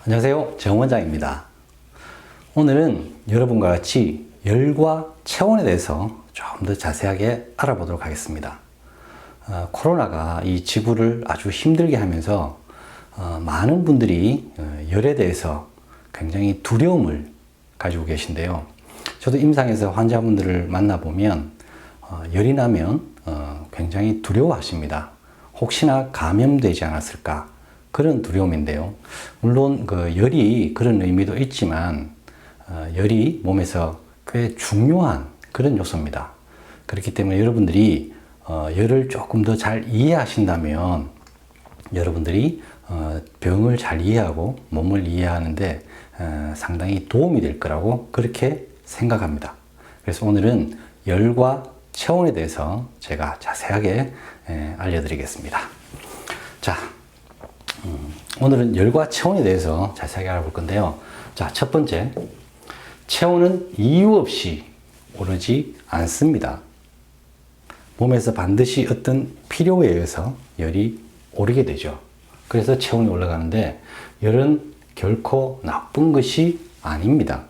안녕하세요, 정원장입니다. 오늘은 여러분과 같이 열과 체온에 대해서 좀 더 자세하게 알아보도록 하겠습니다. 코로나가 이 지구를 아주 힘들게 하면서 많은 분들이 열에 대해서 굉장히 두려움을 가지고 계신데요. 저도 임상에서 환자분들을 만나보면 열이 나면 굉장히 두려워하십니다. 혹시나 감염되지 않았을까? 그런 두려움인데요. 물론 그 열이 그런 의미도 있지만 열이 몸에서 꽤 중요한 그런 요소입니다. 그렇기 때문에 여러분들이 열을 조금 더 잘 이해하신다면 여러분들이 병을 잘 이해하고 몸을 이해하는데 상당히 도움이 될 거라고 그렇게 생각합니다. 그래서 오늘은 열과 체온에 대해서 제가 자세하게 알려드리겠습니다. 자, 오늘은 열과 체온에 대해서 자세하게 알아볼 건데요. 자, 첫 번째, 체온은 이유 없이 오르지 않습니다. 몸에서 반드시 어떤 필요에 의해서 열이 오르게 되죠. 그래서 체온이 올라가는데 열은 결코 나쁜 것이 아닙니다.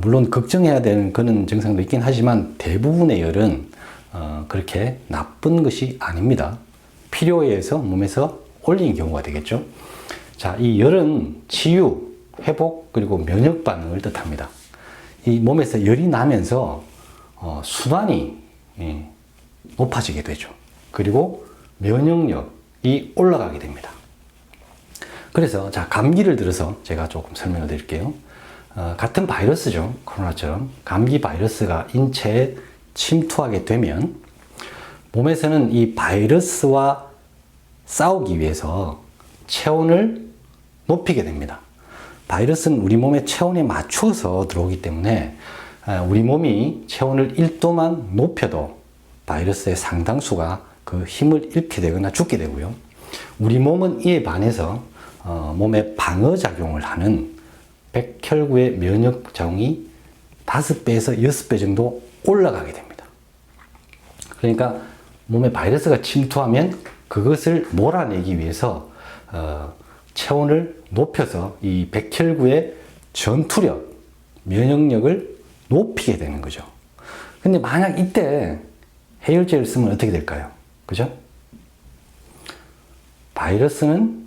물론 걱정해야 되는 그런 증상도 있긴 하지만 대부분의 열은 그렇게 나쁜 것이 아닙니다. 필요에 의해서 몸에서 올린 경우가 되겠죠. 자, 이 열은 치유, 회복, 그리고 면역 반응을 뜻합니다. 이 몸에서 열이 나면서 순환이 높아지게 되죠. 그리고 면역력이 올라가게 됩니다. 그래서 자, 감기를 들어서 제가 조금 설명을 드릴게요. 같은 바이러스죠. 코로나처럼 감기 바이러스가 인체에 침투하게 되면 몸에서는 이 바이러스와 싸우기 위해서 체온을 높이게 됩니다. 바이러스는 우리 몸의 체온에 맞추어서 들어오기 때문에 우리 몸이 체온을 1도만 높여도 바이러스의 상당수가 그 힘을 잃게 되거나 죽게 되고요. 우리 몸은 이에 반해서 몸에 방어작용을 하는 백혈구의 면역작용이 5배에서 6배 정도 올라가게 됩니다. 그러니까 몸에 바이러스가 침투하면 그것을 몰아내기 위해서 체온을 높여서 이 백혈구의 전투력, 면역력을 높이게 되는 거죠. 근데 만약 이때 해열제를 쓰면 어떻게 될까요? 그죠? 바이러스는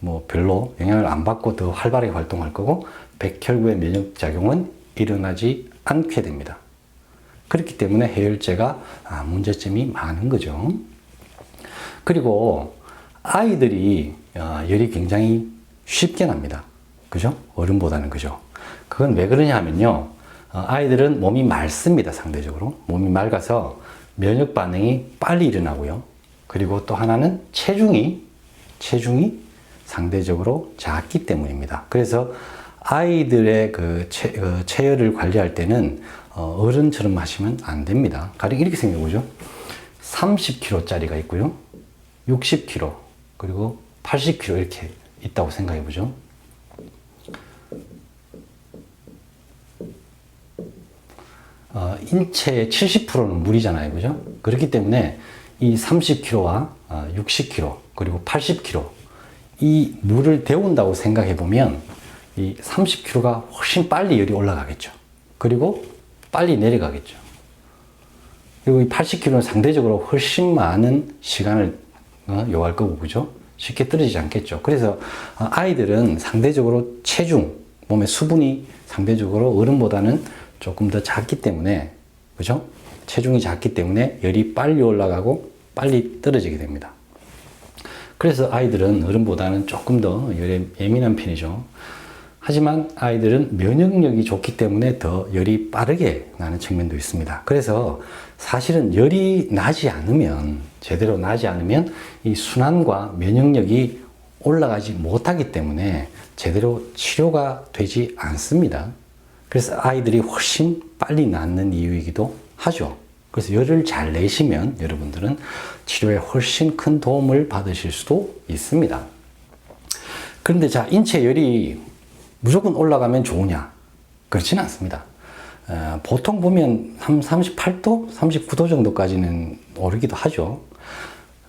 뭐 별로 영향을 안 받고 더 활발하게 활동할 거고 백혈구의 면역작용은 일어나지 않게 됩니다. 그렇기 때문에 해열제가 문제점이 많은 거죠. 그리고 아이들이 열이 굉장히 쉽게 납니다. 그죠? 어른보다는 그죠? 그건 왜 그러냐 하면요. 아이들은 몸이 맑습니다. 상대적으로. 몸이 맑아서 면역 반응이 빨리 일어나고요. 그리고 또 하나는 체중이 상대적으로 작기 때문입니다. 그래서 아이들의 그 체열을 관리할 때는 어른처럼 하시면 안 됩니다. 가령 이렇게 생겨보죠. 30kg짜리가 있고요. 60kg, 그리고 80kg 이렇게 있다고 생각해 보죠. 인체의 70%는 물이잖아요. 그죠? 그렇기 때문에 이 30kg와 60kg, 그리고 80kg, 이 물을 데운다고 생각해 보면 이 30kg가 훨씬 빨리 열이 올라가겠죠. 그리고 빨리 내려가겠죠. 그리고 이 80kg는 상대적으로 훨씬 많은 시간을 요할 거고, 그죠? 쉽게 떨어지지 않겠죠. 그래서 아이들은 상대적으로 체중, 몸의 수분이 상대적으로 어른보다는 조금 더 작기 때문에, 그죠? 체중이 작기 때문에 열이 빨리 올라가고 빨리 떨어지게 됩니다. 그래서 아이들은 어른보다는 조금 더 열에 예민한 편이죠. 하지만 아이들은 면역력이 좋기 때문에 더 열이 빠르게 나는 측면도 있습니다. 그래서 사실은 열이 나지 않으면, 제대로 나지 않으면 이 순환과 면역력이 올라가지 못하기 때문에 제대로 치료가 되지 않습니다. 그래서 아이들이 훨씬 빨리 낫는 이유이기도 하죠. 그래서 열을 잘 내시면 여러분들은 치료에 훨씬 큰 도움을 받으실 수도 있습니다. 그런데 자, 인체 열이 무조건 올라가면 좋으냐? 그렇지는 않습니다. 보통 보면 한 38도, 39도 정도까지는 오르기도 하죠.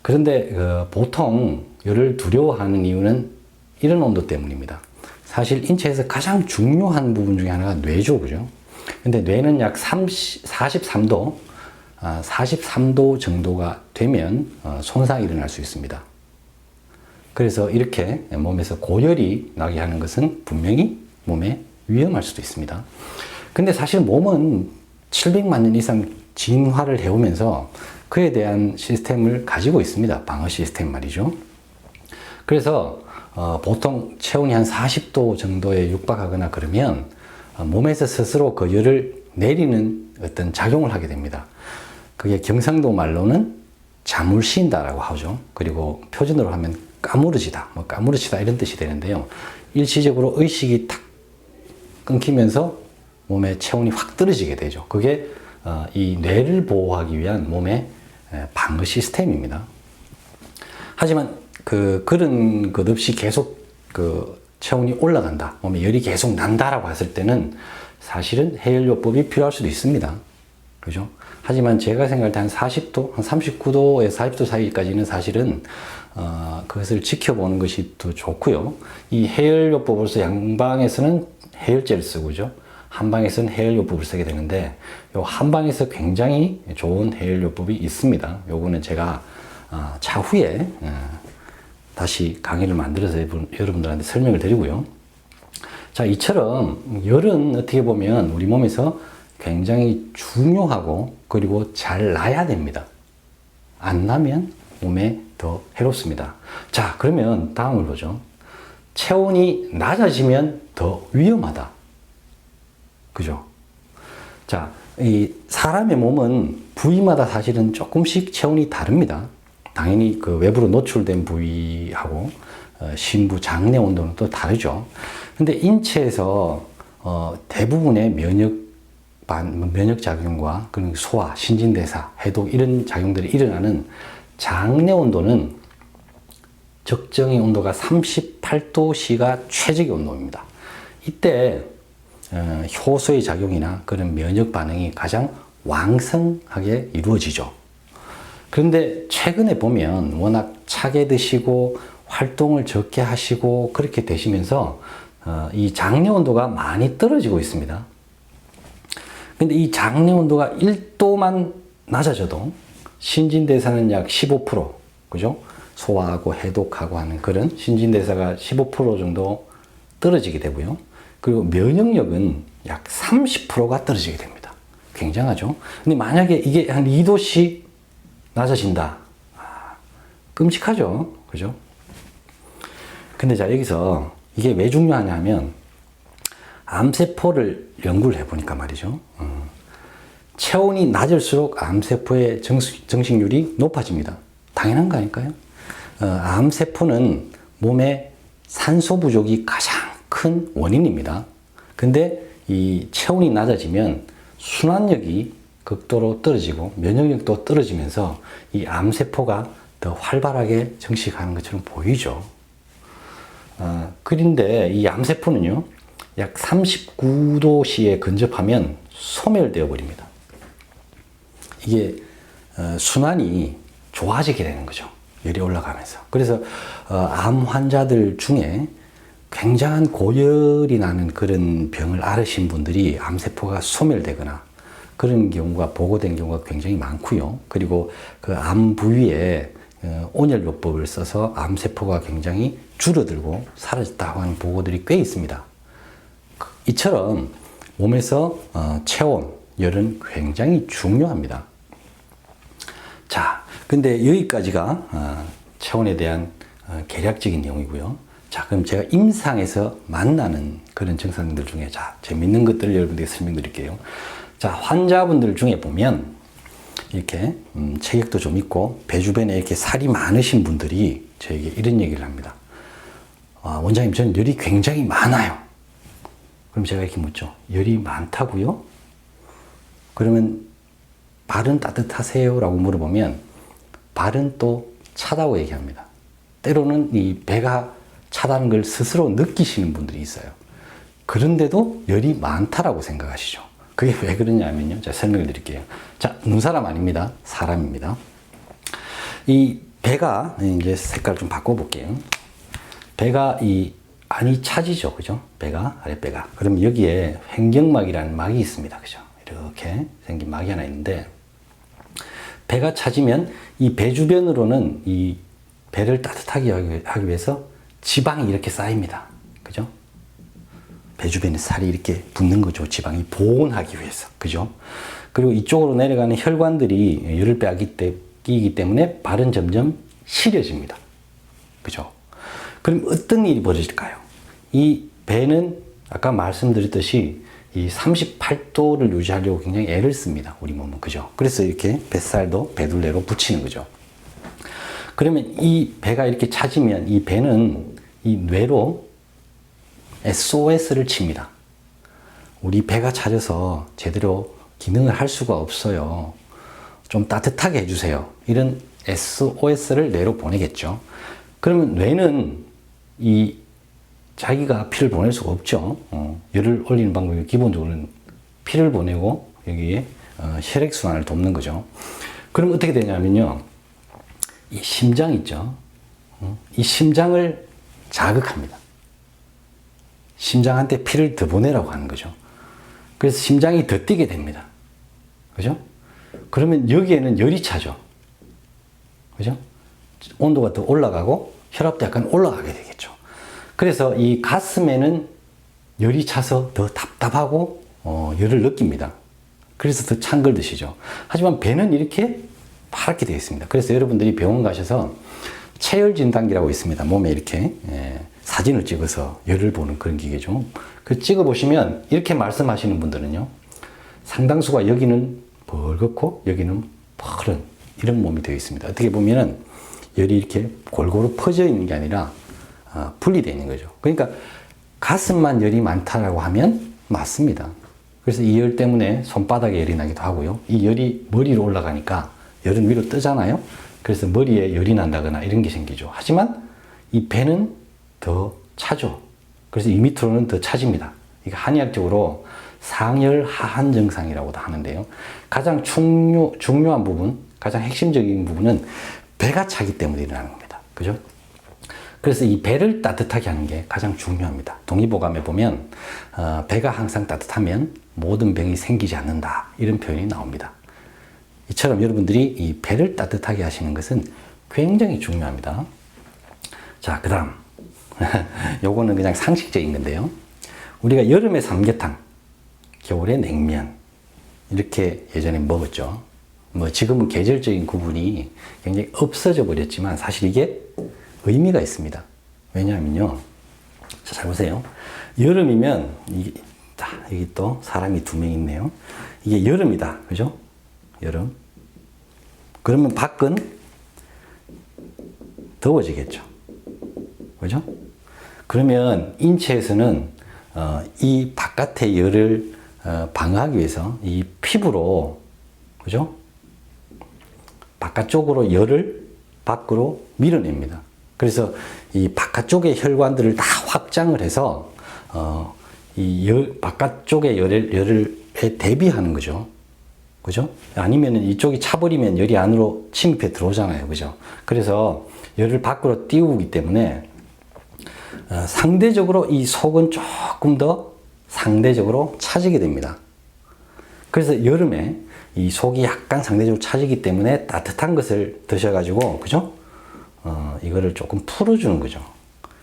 그런데 보통 열을 두려워하는 이유는 이런 온도 때문입니다. 사실 인체에서 가장 중요한 부분 중에 하나가 뇌죠, 그죠? 근데 뇌는 약 43도, 43도 정도가 되면 손상이 일어날 수 있습니다. 그래서 이렇게 몸에서 고열이 나게 하는 것은 분명히 몸에 위험할 수도 있습니다. 근데 사실 몸은 700만 년 이상 진화를 해오면서 그에 대한 시스템을 가지고 있습니다. 방어 시스템 말이죠. 그래서 보통 체온이 한 40도 정도에 육박하거나 그러면 몸에서 스스로 그 열을 내리는 어떤 작용을 하게 됩니다. 그게 경상도 말로는 자물신다라고 하죠. 그리고 표준어로 하면 까무러지다, 까무러치다 이런 뜻이 되는데요. 일시적으로 의식이 탁 끊기면서 몸의 체온이 확 떨어지게 되죠. 그게 이 뇌를 보호하기 위한 몸의 방어 시스템입니다. 하지만 그런 것 없이 계속 체온이 올라간다, 몸에 열이 계속 난다라고 했을 때는 사실은 해열요법이 필요할 수도 있습니다. 그죠? 하지만 제가 생각할 때 한 40도, 한 39도에서 40도 사이까지는 사실은 그것을 지켜보는 것이 더 좋고요. 이 해열요법으로서 양방에서는 해열제를 쓰고죠. 한방에서는 해열요법을 쓰게 되는데, 요 한방에서 굉장히 좋은 해열요법이 있습니다. 요거는 제가 차후에 다시 강의를 만들어서 여러분들한테 설명을 드리고요. 자, 이처럼 열은 어떻게 보면 우리 몸에서 굉장히 중요하고 그리고 잘 나야 됩니다. 안 나면 몸에 더 해롭습니다. 자, 그러면 다음을 보죠. 체온이 낮아지면 더 위험하다. 그죠? 자, 이 사람의 몸은 부위마다 사실은 조금씩 체온이 다릅니다. 당연히 그 외부로 노출된 부위하고 심부, 장내 온도는 또 다르죠. 근데 인체에서 대부분의 면역작용과 그리고 소화, 신진대사, 해독 이런 작용들이 일어나는 장내 온도는 적정의 온도가 38도씨가 최적의 온도입니다. 이때 효소의 작용이나 그런 면역 반응이 가장 왕성하게 이루어지죠. 그런데 최근에 보면 워낙 차게 드시고 활동을 적게 하시고 그렇게 되시면서 이 장내 온도가 많이 떨어지고 있습니다. 근데 이 장내 온도가 1도만 낮아져도 신진대사는 약 15%, 그죠? 소화하고 해독하고 하는 그런 신진대사가 15% 정도 떨어지게 되고요. 그리고 면역력은 약 30%가 떨어지게 됩니다. 굉장하죠? 근데 만약에 이게 한 2도씩 낮아진다. 끔찍하죠? 그죠? 근데 자, 여기서 이게 왜 중요하냐 하면 암세포를 연구를 해보니까 말이죠. 체온이 낮을수록 암세포의 정식률이 높아집니다. 당연한 거 아닐까요? 암세포는 몸에 산소 부족이 가장 큰 원인입니다. 근데 이 체온이 낮아지면 순환력이 극도로 떨어지고 면역력도 떨어지면서 이 암세포가 더 활발하게 증식하는 것처럼 보이죠. 그런데 이 암세포는요, 약 39도씨에 근접하면 소멸되어 버립니다. 이게 순환이 좋아지게 되는 거죠. 열이 올라가면서. 그래서 암 환자들 중에 굉장한 고열이 나는 그런 병을 앓으신 분들이 암세포가 소멸되거나 그런 경우가 보고된 경우가 굉장히 많고요. 그리고 그 암 부위에 온열요법을 써서 암세포가 굉장히 줄어들고 사라졌다고 하는 보고들이 꽤 있습니다. 이처럼 몸에서 체온, 열은 굉장히 중요합니다. 자, 근데 여기까지가 체온에 대한 개략적인 내용이고요. 자, 그럼 제가 임상에서 만나는 그런 증상들 중에 재밌는 것들을 여러분들께 설명드릴게요. 자, 환자분들 중에 보면 이렇게 체격도 좀 있고 배 주변에 이렇게 살이 많으신 분들이 저에게 이런 얘기를 합니다. 원장님, 저는 열이 굉장히 많아요. 그럼 제가 이렇게 묻죠. 열이 많다고요? 그러면 발은 따뜻하세요? 라고 물어보면 발은 또 차다고 얘기합니다. 때로는 이 배가 차다는 걸 스스로 느끼시는 분들이 있어요. 그런데도 열이 많다라고 생각하시죠. 그게 왜 그러냐면요. 제가 설명을 드릴게요. 자, 눈사람 아닙니다. 사람입니다. 이 배가, 이제 색깔 좀 바꿔볼게요. 배가 안이 차지죠. 그죠? 배가, 아랫배가. 그럼 여기에 횡격막이라는 막이 있습니다. 그죠? 이렇게 생긴 막이 하나 있는데, 배가 차지면 이 배 주변으로는 이 배를 따뜻하게 하기 위해서 지방이 이렇게 쌓입니다. 그죠? 배 주변에 살이 이렇게 붙는 거죠. 지방이 보온하기 위해서. 그죠? 그리고 이쪽으로 내려가는 혈관들이 열을 빼앗기기 때문에 발은 점점 시려집니다. 그죠? 그럼 어떤 일이 벌어질까요? 이 배는 아까 말씀드렸듯이 이 38도를 유지하려고 굉장히 애를 씁니다. 우리 몸은. 그죠? 그래서 이렇게 뱃살도 배둘레로 붙이는 거죠. 그러면 이 배가 이렇게 차지면 이 배는 이 뇌로 SOS를 칩니다. 우리 배가 차져서 제대로 기능을 할 수가 없어요. 좀 따뜻하게 해주세요. 이런 SOS를 뇌로 보내겠죠. 그러면 뇌는 자기가 피를 보낼 수가 없죠. 열을 올리는 방법이 기본적으로는 피를 보내고 여기에 혈액순환을 돕는 거죠. 그럼 어떻게 되냐면요. 이 심장 있죠. 이 심장을 자극합니다. 심장한테 피를 더 보내라고 하는 거죠. 그래서 심장이 더 뛰게 됩니다. 그죠? 그러면 여기에는 열이 차죠. 그죠? 온도가 더 올라가고 혈압도 약간 올라가게 되겠죠. 그래서 이 가슴에는 열이 차서 더 답답하고 열을 느낍니다. 그래서 더 찬 걸 드시죠. 하지만 배는 이렇게 파랗게 되어 있습니다. 그래서 여러분들이 병원 가셔서 체열 진단기라고 있습니다. 몸에 이렇게 사진을 찍어서 열을 보는 그런 기계죠. 그 찍어 보시면 이렇게 말씀하시는 분들은요, 상당수가 여기는 벌겋고 여기는 푸른 이런 몸이 되어 있습니다. 어떻게 보면은 열이 이렇게 골고루 퍼져 있는 게 아니라 분리되어 있는 거죠. 그러니까 가슴만 열이 많다라고 하면 맞습니다. 그래서 이 열 때문에 손바닥에 열이 나기도 하고요. 이 열이 머리로 올라가니까 열은 위로 뜨잖아요. 그래서 머리에 열이 난다거나 이런 게 생기죠. 하지만 이 배는 더 차죠. 그래서 이 밑으로는 더 차집니다. 이게 한의학적으로 상열 하한 증상이라고도 하는데요. 가장 중요한 부분, 가장 핵심적인 부분은 배가 차기 때문에 일어나는 겁니다. 그죠? 그래서 이 배를 따뜻하게 하는 게 가장 중요합니다. 동의보감에 보면 배가 항상 따뜻하면 모든 병이 생기지 않는다, 이런 표현이 나옵니다. 이처럼 여러분들이 이 배를 따뜻하게 하시는 것은 굉장히 중요합니다. 자, 그 다음 요거는 그냥 상식적인 건데요. 우리가 여름에 삼계탕, 겨울에 냉면 이렇게 예전에 먹었죠. 지금은 계절적인 구분이 굉장히 없어져 버렸지만 사실 이게 의미가 있습니다. 왜냐하면요, 자, 잘 보세요. 여름이면 여기 또 사람이 2명 있네요. 이게 여름이다, 그죠? 여름. 그러면 밖은 더워지겠죠, 그죠? 그러면 인체에서는 이 바깥의 열을 방어하기 위해서 이 피부로, 그죠? 바깥쪽으로 열을 밖으로 밀어냅니다. 그래서 이 바깥쪽의 혈관들을 다 확장을 해서 바깥쪽의 열에 대비하는 거죠. 그죠? 아니면은 이쪽이 차버리면 열이 안으로 침입해 들어오잖아요. 그죠? 그래서 열을 밖으로 띄우기 때문에 상대적으로 이 속은 조금 더 상대적으로 차지게 됩니다. 그래서 여름에 이 속이 약간 상대적으로 차지기 때문에 따뜻한 것을 드셔가지고, 그죠? 이거를 조금 풀어주는 거죠.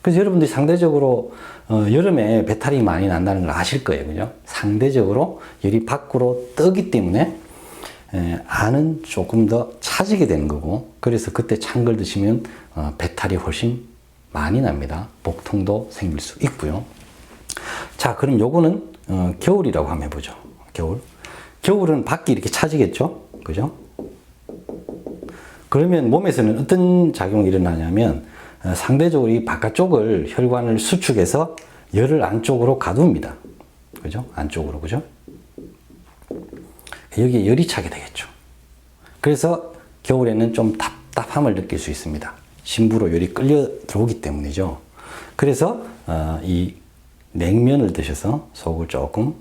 그래서 여러분들이 상대적으로 여름에 배탈이 많이 난다는 걸 아실 거예요. 그죠? 상대적으로 열이 밖으로 뜨기 때문에 안은 조금 더 차지게 되는 거고, 그래서 그때 찬 걸 드시면 배탈이 훨씬 많이 납니다. 복통도 생길 수 있고요. 자, 그럼 요거는 겨울이라고 한번 해보죠. 겨울은 밖이 이렇게 차지겠죠? 그죠? 그러면 몸에서는 어떤 작용이 일어나냐면 상대적으로 이 바깥쪽을 혈관을 수축해서 열을 안쪽으로 가둡니다. 그죠? 안쪽으로, 그죠? 여기에 열이 차게 되겠죠. 그래서 겨울에는 좀 답답함을 느낄 수 있습니다. 심부로 열이 끌려 들어오기 때문이죠. 그래서 이 냉면을 드셔서 속을 조금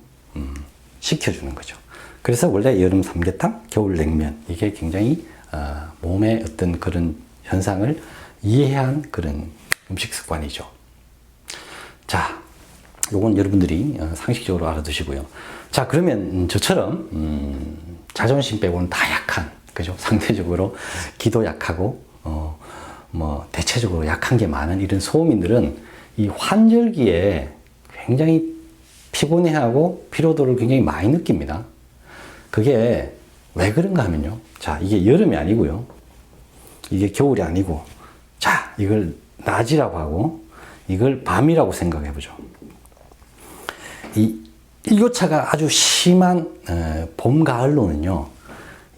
식혀주는 거죠. 그래서 원래 여름 삼계탕, 겨울 냉면, 이게 굉장히 몸의 어떤 그런 현상을 이해한 그런 음식 습관이죠. 자, 요건 여러분들이 상식적으로 알아두시고요. 자, 그러면 저처럼 자존심 빼고는 다 약한, 그죠? 상대적으로 기도 약하고 뭐 대체적으로 약한 게 많은 이런 소음인들은 이 환절기에 굉장히 피곤해하고 피로도를 굉장히 많이 느낍니다. 그게 왜 그런가 하면요. 자, 이게 여름이 아니고요. 이게 겨울이 아니고, 자, 이걸 낮이라고 하고, 이걸 밤이라고 생각해 보죠. 이 일교차가 아주 심한 봄, 가을로는요,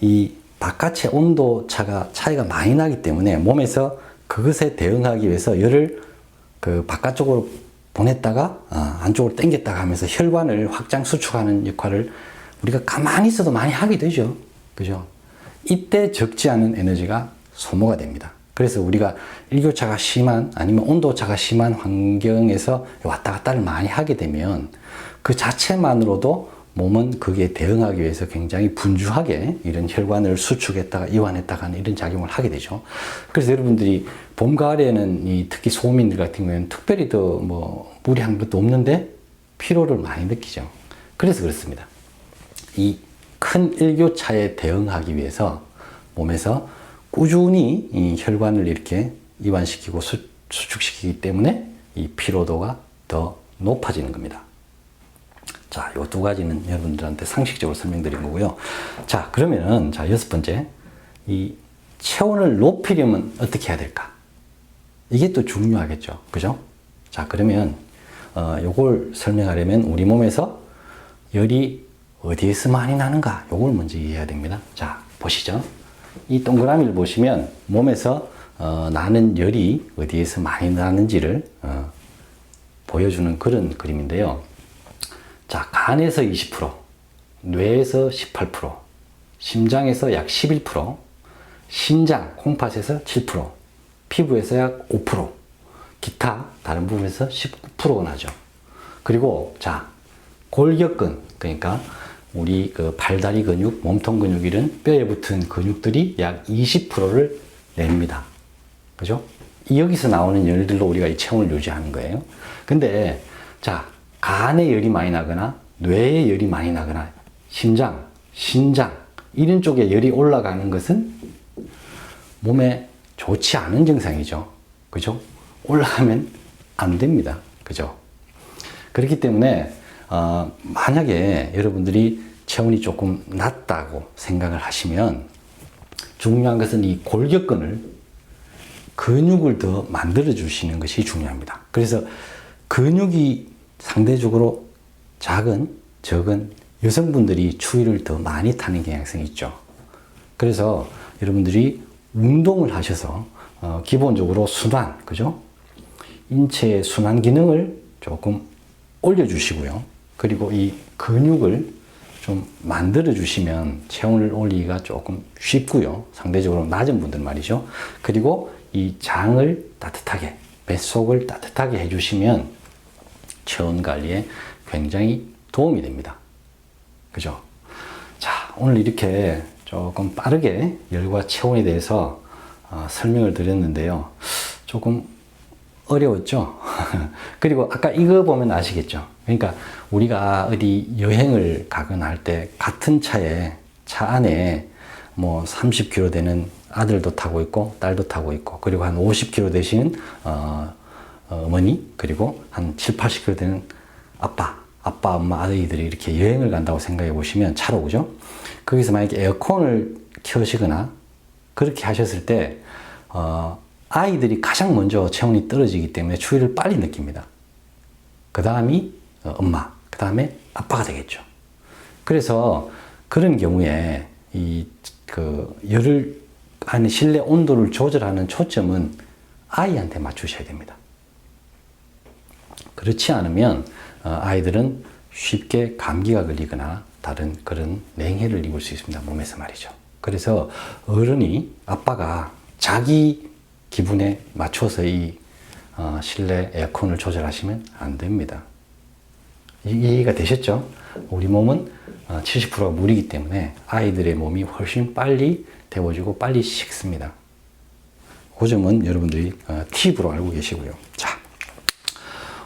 이 바깥의 온도 차이가 많이 나기 때문에 몸에서 그것에 대응하기 위해서 열을 그 바깥쪽으로 보냈다가 안쪽으로 당겼다가 하면서 혈관을 확장 수축하는 역할을 우리가 가만히 있어도 많이 하게 되죠. 그죠? 이때 적지 않은 에너지가 소모가 됩니다. 그래서 우리가 일교차가 심한 아니면 온도차가 심한 환경에서 왔다 갔다를 많이 하게 되면 그 자체만으로도 몸은 거기에 대응하기 위해서 굉장히 분주하게 이런 혈관을 수축했다가 이완했다가 하는 이런 작용을 하게 되죠. 그래서 여러분들이 봄, 가을에는 특히 소음인들 같은 경우에는 특별히 더 뭐 무리한 것도 없는데 피로를 많이 느끼죠. 그래서 그렇습니다. 이 큰 일교차에 대응하기 위해서 몸에서 꾸준히 이 혈관을 이렇게 이완시키고 수축시키기 때문에 이 피로도가 더 높아지는 겁니다. 자, 요 두 가지는 여러분들한테 상식적으로 설명드린 거고요. 자, 그러면은, 자, 6번째. 이 체온을 높이려면 어떻게 해야 될까? 이게 또 중요하겠죠. 그죠? 자, 그러면, 요걸 설명하려면 우리 몸에서 열이 어디에서 많이 나는가? 요걸 먼저 이해해야 됩니다. 자, 보시죠. 이 동그라미를 보시면 몸에서 나는 열이 어디에서 많이 나는지를 보여주는 그런 그림인데요. 자, 간에서 20%, 뇌에서 18%, 심장에서 약 11%, 신장, 콩팥에서 7%, 피부에서 약 5%, 기타 다른 부분에서 19%가 나죠. 그리고 자, 골격근, 그러니까 우리 그 팔다리 근육, 몸통 근육 이런 뼈에 붙은 근육들이 약 20%를 냅니다. 그죠? 여기서 나오는 열들로 우리가 이 체온을 유지하는 거예요. 근데 자, 간에 열이 많이 나거나 뇌에 열이 많이 나거나 심장, 신장 이런 쪽에 열이 올라가는 것은 몸에 좋지 않은 증상이죠. 그죠? 올라가면 안 됩니다. 그죠? 그렇기 때문에 만약에 여러분들이 체온이 조금 낮다고 생각을 하시면 중요한 것은 이 골격근을 근육을 더 만들어 주시는 것이 중요합니다. 그래서 근육이 상대적으로 적은 여성분들이 추위를 더 많이 타는 경향성이 있죠. 그래서 여러분들이 운동을 하셔서 기본적으로 순환, 그죠? 인체의 순환 기능을 조금 올려주시고요. 그리고 이 근육을 좀 만들어 주시면 체온을 올리기가 조금 쉽고요. 상대적으로 낮은 분들 말이죠. 그리고 이 장을 따뜻하게, 뱃속을 따뜻하게 해주시면 체온 관리에 굉장히 도움이 됩니다. 그죠? 자, 오늘 이렇게 조금 빠르게 열과 체온에 대해서 설명을 드렸는데요. 조금 어려웠죠? 그리고 아까 이거 보면 아시겠죠? 그러니까 우리가 어디 여행을 가거나 할 때 같은 차 안에 뭐 30kg 되는 아들도 타고 있고 딸도 타고 있고 그리고 한 50kg 되시는 어머니 그리고 한 7, 80kg 되는 아빠, 엄마, 아들들이 이렇게 여행을 간다고 생각해 보시면 차로 그죠? 거기서 만약에 에어컨을 켜시거나 그렇게 하셨을 때 아이들이 가장 먼저 체온이 떨어지기 때문에 추위를 빨리 느낍니다. 그 다음이 엄마, 그 다음에 아빠가 되겠죠. 그래서 그런 경우에 열을 아니 실내 온도를 조절하는 초점은 아이한테 맞추셔야 됩니다. 그렇지 않으면 아이들은 쉽게 감기가 걸리거나 다른 그런 냉해를 입을 수 있습니다. 몸에서 말이죠. 그래서 어른이 아빠가 자기 기분에 맞춰서 이 실내 에어컨을 조절하시면 안 됩니다. 이해가 되셨죠? 우리 몸은 70%가 물이기 때문에 아이들의 몸이 훨씬 빨리 데워지고 빨리 식습니다. 그 점은 여러분들이 팁으로 알고 계시고요. 자,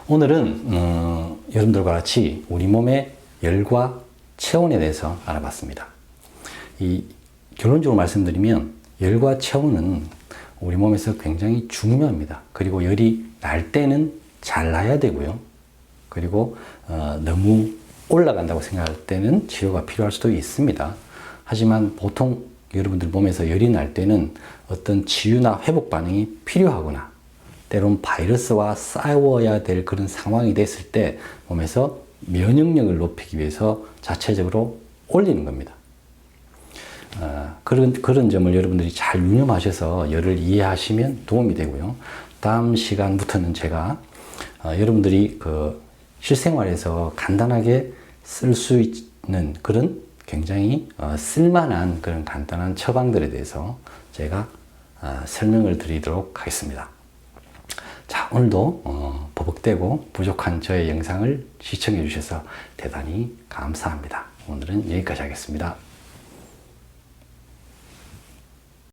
오늘은 여러분들과 같이 우리 몸의 열과 체온에 대해서 알아봤습니다. 결론적으로 말씀드리면 열과 체온은 우리 몸에서 굉장히 중요합니다. 그리고 열이 날 때는 잘 나야 되고요. 그리고 너무 올라간다고 생각할 때는 치료가 필요할 수도 있습니다. 하지만 보통 여러분들 몸에서 열이 날 때는 어떤 치유나 회복 반응이 필요하거나 때론 바이러스와 싸워야 될 그런 상황이 됐을 때 몸에서 면역력을 높이기 위해서 자체적으로 올리는 겁니다. 그런 점을 여러분들이 잘 유념하셔서 열을 이해하시면 도움이 되고요. 다음 시간부터는 제가 여러분들이 그 실생활에서 간단하게 쓸 수 있는 그런 굉장히 쓸만한 그런 간단한 처방들에 대해서 제가 설명을 드리도록 하겠습니다. 자, 오늘도 버벅대고 부족한 저의 영상을 시청해 주셔서 대단히 감사합니다. 오늘은 여기까지 하겠습니다.